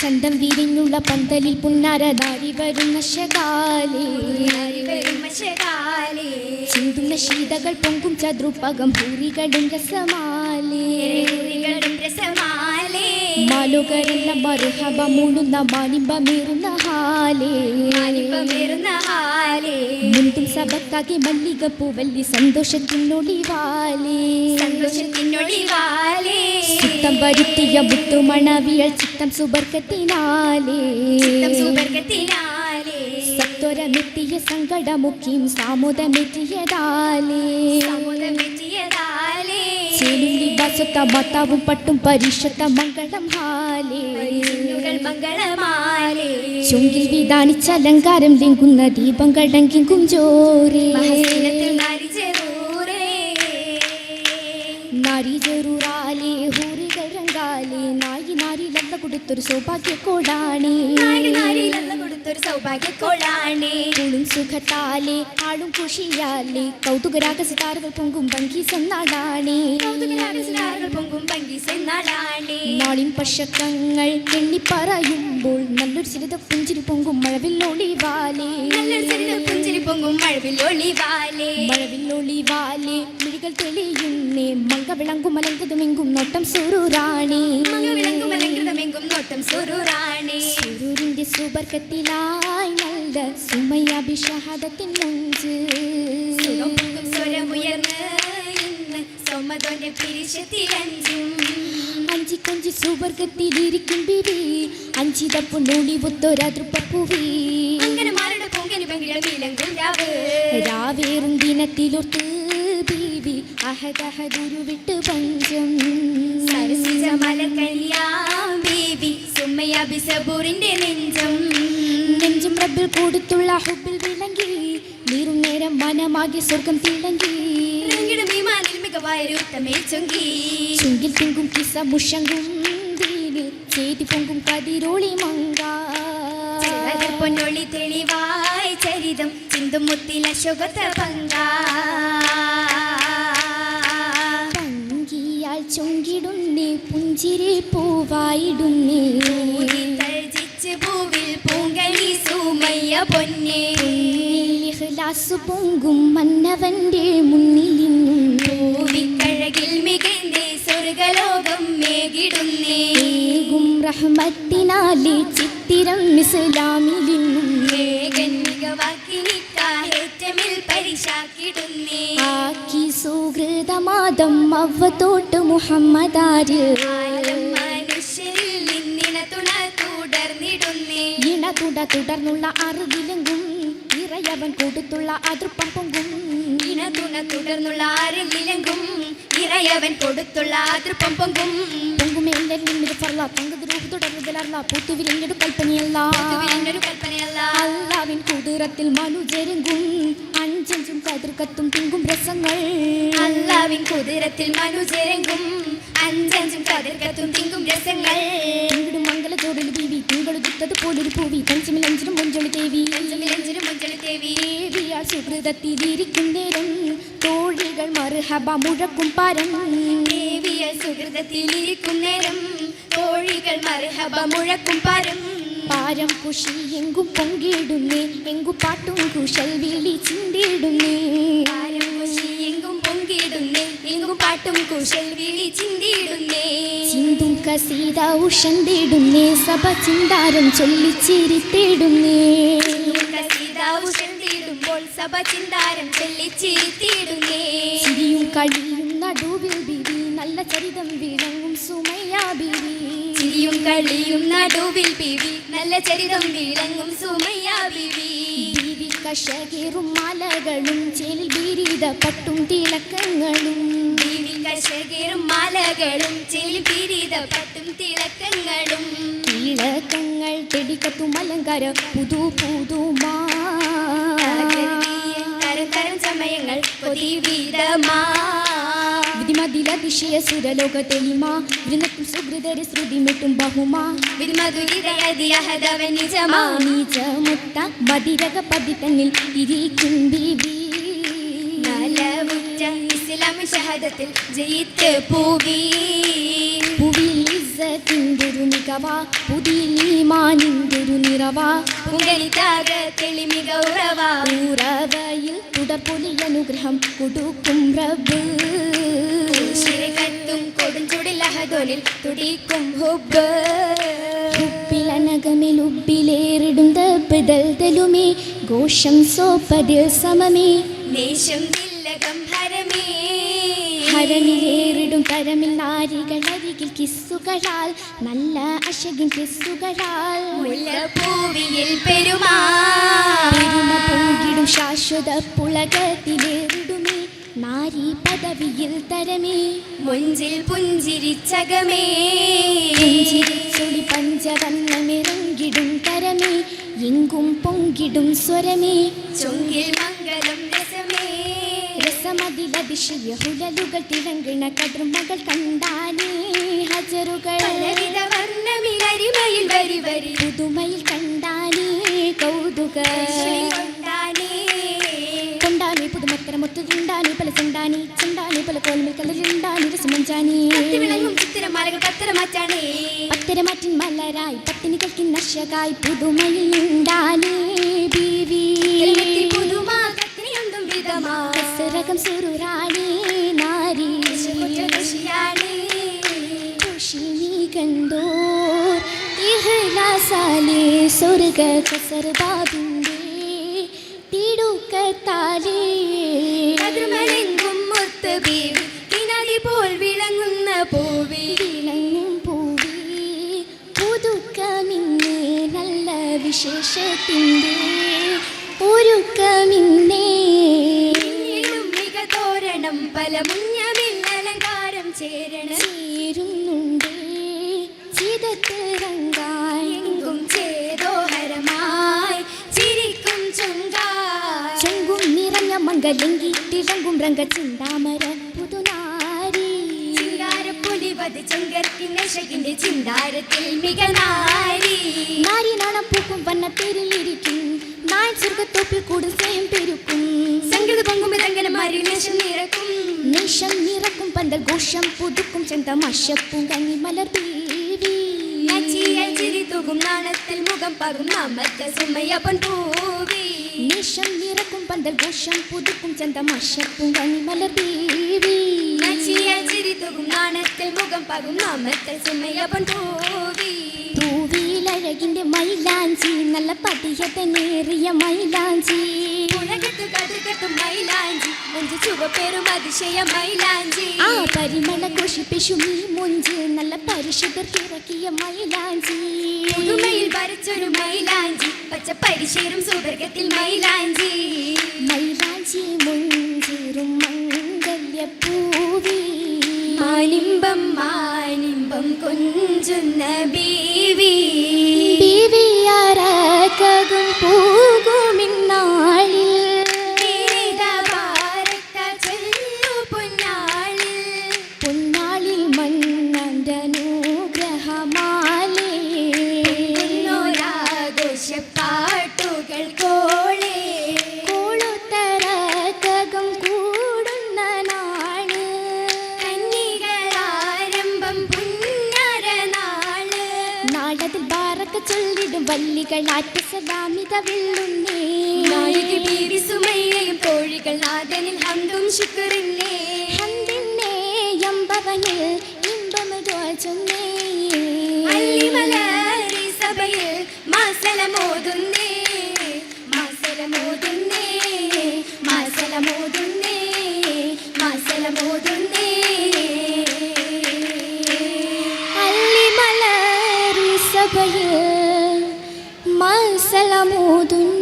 ചന്തം വിരിഞ്ഞുള്ള പന്തലിൽ പുന്നാരധാരി വരുന്ന ശകാലേ ചിന്തുന്ന ശീതകൾ പൊങ്കും ചതുർപ്പകം ഭൂരികളും രസമാലേ മാലുകരെല്ലാം മർഹബ മൂളുന്ന മാനിമ്പമേറുന്ന ഹാലേ മുന്തും സഭക്കാകെ മല്ലിക പൂവല്ലി സന്തോഷത്തിനൊളിവാലേ ചിത്തം വരുത്തിയ മുത്തുമണവിയൽ ചിത്തം സുബർക്കത്തിനാലേ സത്വരമെത്തിയ സങ്കടമുഖിയും സാമോദമെത്തിയതാലേ ചേലുള്ളി ബസുത്ത മത്താവും പട്ടും പരിഷത്ത മംഗളം ഹാലേ ചുങ്കിൽ വിധാനിച്ച അലങ്കാരം ലിങ്കുന്ന ദീപം കടങ്കിങ്കും ജോരേ നാരി ജറൂറാലേ ഹൂറികൾ രംഗാലേ നായി നാരി ലല്ല കൊടുത്തൊരു സൗഭാഗ്യക്കോടാണേ കുളും സുഖത്താലേ ആളും കുഷിയാലേ കൗതുകരാഗ സിതാരകൾ പൊങ്കും ഭംഗി സന്നാടാണേ നാളിൻ പശക്കങ്ങൾ എണ്ണിപ്പറയുമ്പോൾ നല്ലൊരു ചിരിത പുഞ്ചിരി പൊങ്കും മഴവില്ലൊളിവാലേ മഴവില്ലൊളിവാലേ മിഴികൾ തെളിയുന്നേ മങ്ക വിളങ്ങും അലങ്കതുമെങ്കും നോട്ടം സുറുറാണേ സുരൂരിന്റെ സുബർക്കത്തിലായി നല്ല സുമയാഭിഷാദത്തിൻ നെഞ്ച് അഞ്ചി കൊഞ്ചി സുബർക്കത്തിലിരിക്കും ബിബി അഞ്ചിതപ്പൊന്നോളി ഒത്തൊരാതൃപ്പൂവി രാവേറും ദിനത്തിലൊത്ത് ബീവി അഹദഹദുരു വിട്ട് പഞ്ചം നെഞ്ചും റബ്ബിൽ കൊടുത്തുള്ള ഹുബിൽ വിളങ്ങി നീറും നേരം മനമാകെ സ്വർഗം തിളങ്ങി ചുങ്കിൽ തിങ്കും കിസ മുഷങ്കും ദീനിൽ ചേതി പൊങ്കും കതിരോളി മങ്ക പൊന്നൊളി തെളിവായി ചരിതം ചിന്തും മുത്തിൽ അശോകത പങ്കിയാൽ ചൊങ്കിടുന്നേ പുഞ്ചിരി പൂവായിടുന്നേ ഭൂവിൽ പൂങ്കലി സൂമയ്യ പൊന്നേ ഇഖ്ലാസ് പൊങ്കും മന്നവന്റെ മുന്നിലിന്നും പൂവിക്കഴകിൽ മികന്റെ സ്വർഗലോകം മേകിടുന്നേ റഹ്മത്തിനാലെ ചിത്തിരം ഇസ്ലാമിലിന്നും ആക്കി സുഹൃതമാദം അവത്തോട്ട് മുഹമ്മദാര് തുടർന്നുള്ള അറിവിലെങ്കും ഇറയവൻ കൊടുത്തുള്ള അതിർപ്പം പൊങ്കും തുടർന്നുള്ള അറിവിലെങ്കും ഇറയവൻ കൊടുത്തുള്ള അതിർപ്പം പൊങ്കും അല്ലാവിൻ കുതിരത്തിൽ മനുജരുങ്കും അഞ്ചഞ്ചും കതിർക്കത്തും തിങ്കും രസങ്ങൾ മംഗളജോടിൽ ബീവി തിങ്കളുത്തത് പോലൊരു പൂവി പഞ്ചമിലഞ്ചിനും മൊഞ്ചൊളി ദേവി ദേവിയാൾ സുഹൃതത്തിലിരിക്കും നേരം തോഴികൾ മർഹബ മുഴക്കും പരം പാരം കുഷി എങ്കും പൊങ്കിടുന്നേ എങ്കു പാട്ടും കുശൽ വിളി ചിന്തിടുന്നേ ചിന്തും കസീത ഉഷന്തിടുന്നേ സഭ ചിന്താരം ചൊല്ലിച്ചിരിത്തിടുന്നേ ചിരിയും കളിയും നടുവിൽ ബിവി നല്ല ചരിതം വിളങ്ങും സുമയ്യാ ബിവി ബിവി കശകേറും മാലകളും ചേലിൽ ബിരിത പട്ടും തിളക്കങ്ങളും തിളക്കങ്ങൾ തെടിക്കത്തും അലങ്കാര പുതു പുതുമാ സമയങ്ങൾ വിധിമതിലതിശയ സുരലോക തെളിമാ വിനത്തും സുഹൃദരെ ശ്രുതിമിട്ടും ബഹുമാ നിജമുത്ത മതിരക പതിതന്നിൽ ഇരിക്കും ബീവി ഇസ്ലാം ഷഹാദത്തിൽ ജയിത്ത് പൂവി പൂവിൽ ഇസ്സത്തിൻ്റെ ഒരു മികവ പുതിയ തിരുമാനിന്തൊരു നിറവാ പുങ്കലിത്താക തെളിമിക ഉറവാ ഉറവയിൽ തുടർപൊലി അനുഗ്രഹം കൊടുക്കും റബ്ബ് ശിരകത്തും കൊടുഞ്ചുടിലഹദോലിൽ തുടിക്കും ഹുബ്ബ് ഉപ്പിലനകമിൽ ഉപ്പിലേറിടും ദൽതലുമേ ഘോഷം സോപ്പതിൽ സമമേ ദേശം തില്ലകം ഹരമേ ഹരമിലേറിടും തരമിൽ നാരികൾ അരികിൽ കിസ്സുകളാൽ നല്ല അശകിൻ കിസ്സുകളാൽ മുല്ലപ്പൂവിയിൽ പെരുമാ പെരുമ പൊങ്കിടും ശാശ്വത പുളകത്തിലേറിടുമേ നാരി പദവിയിൽ തരമേ മുഞ്ചിൽ പുഞ്ചിരിച്ചകമേ പുഞ്ചിരിച്ചൊളി പഞ്ചവർണ്ണമിറങ്ങിടും തരമേ എങ്കും പൊങ്കിടും സ്വരമേ ചൊങ്കിൽ മംഗളം രസമേ രസമതിലതിശയ ഹുലലുകൾ തിളങ്ങണ കടർമകൾ കണ്ടാനേ ഹജറുകൾ പലവിധ വർണ്ണമിലരിമയിൽ വരി വരി പുതുമയിൽ കണ്ടാനേ കൗതുക കൊണ്ടാനേ പുതുമത്തരമൊത്തു തിണ്ടാനേ പല ചെണ്ടാനേ ചെണ്ടാനേ പല കോലമിൽ കലരുണ്ടാനേ രസമഞ്ചാനേ വിളങ്ങും ചിത്തിരമാലകൾ പത്തരമാറ്റാണേ പത്തരമാറ്റിൻ മലരായി പത്തിനികൾക്ക് നശകായി പുതുമയിൽ ഉണ്ടാനേ ബീവി പുതുമാ കത്തിനിയൊന്നും വിധമാ കസരകം സുറുറാണേ നാരി ഖുഷിനി കണ്ടോർ ഇഹ്ലാസാലേ സ്വർഗ കസർബാബിന്റെ തിടുക്കത്താലേ മധുരമലെങ്കും മുത്ത് ബീവി കിനാലി പോൽ വിളങ്ങുന്ന പൂവി വിളങ്ങും പൂവി പുതുക്കമിന്നേ നല്ല വിശേഷത്തിൻ്റെ ഒരുക്കമിന്നേ മിക തോരണം പല മുഞ്ഞമിൽ അലങ്കാരം ചേരണം ചേരുന്നുണ്ടേ ചിതത്തിറങ്ങായി എങ്കും ചേതോഹരമായി ചിരിക്കും ചുങ്കായി ചെങ്കും നിറഞ്ഞ മംഗലങ്കി തിളങ്ങും രംഗ ചിന്താമര പുതുനാരി ചിങ്കാരപ്പുലിവത് ചെങ്കർക്കിന്റെ ചിന്താരത്തിൽ മിക നാരി നാരി നാണം പൂക്കും വണ്ണത്തേരിലിരിക്കും നായൻ സ്വർഗത്തോപ്പിൽ കൂടും സ്നേഹം പെരുക്കും സംഗീത പൊങ്കും തങ്കനമാരിൽ നേശം നിറക്കും നിശം നിറക്കും പന്തൽ ഘോഷം പുതുക്കും ചെന്തമാശപ്പും കങ്ങി മലർ ദേവി നച്ചിയാൽ ചിരി തൂകും നാണത്തിൽ മുഖം പകും നാമത്തെ സുമയപ്പൻ പൂവി നിശം നിറക്കും പന്തൽ ഘോഷം പുതുക്കും ചെന്തമാശപ്പും കങ്ങി മലർ ദേവി നച്ചിയാൽ ചിരി തൂകും നാണത്തിൽ മുഖം പകും നാമത്തെ സുമയപ്പൻ പൂവി പൂവിലഴകിന്റെ മൈലാഞ്ചി നല്ല പതിയതനേറിയ മൈലാഞ്ചി ഉലകത്ത് കതിർകെട്ടും മൈലാഞ്ചി മുഞ്ച് ചുവപ്പേറും അതിശയ മൈലാഞ്ചി ആ പരിമള ഘോഷിപ്പിഷുമീ മുഞ്ച് നല്ല പരിശുദ്ധർക്കിറക്കിയ മൈലാഞ്ചി പുതുമയിൽ വരച്ചൊരു മൈലാഞ്ചി പച്ച പരിശേറും സുവർഗത്തിൽ മൈലാഞ്ചി മൈലാഞ്ചി മുഞ്ചേറും മംഗല്യ പൂവി മാനിമ്പം മാനിമ്പം കൊഞ്ചുന്ന ബീവി ബീവിയറകകും പൂകുമിന്നാളിൽ പൊന്നാളിൽ മന്നന്റെ അനുഗ്രഹമാലേ പാട്ടുകൾ കോളേ കോളുത്തരകകം കൂടുന്ന നാള് കന്നികളാരംഭം പുന്നര നാള് നാളതിൽ ബാറക്ക ചൊല്ലിടും വല്ലികളാറ്റ സദാമിത വെള്ളുന്നേ നായിക ബീവി സുമയ്യയും തോഴികൾ നാഥനിൽ ഹന്തും ശുക്രില്ലേ ഹന്തിന്നേ യമ്പവനിൽ ഇമ്പമതോചുന്നേ അല്ലിമലരി സഭയിൽ മാസലമോതുന്നേ മാസലമോതുന്നേ മാസലമോതുന്നേ മാസലമോതുന്നേ അല്ലിമലരി സഭയിൽ മസലമോതുന്നേ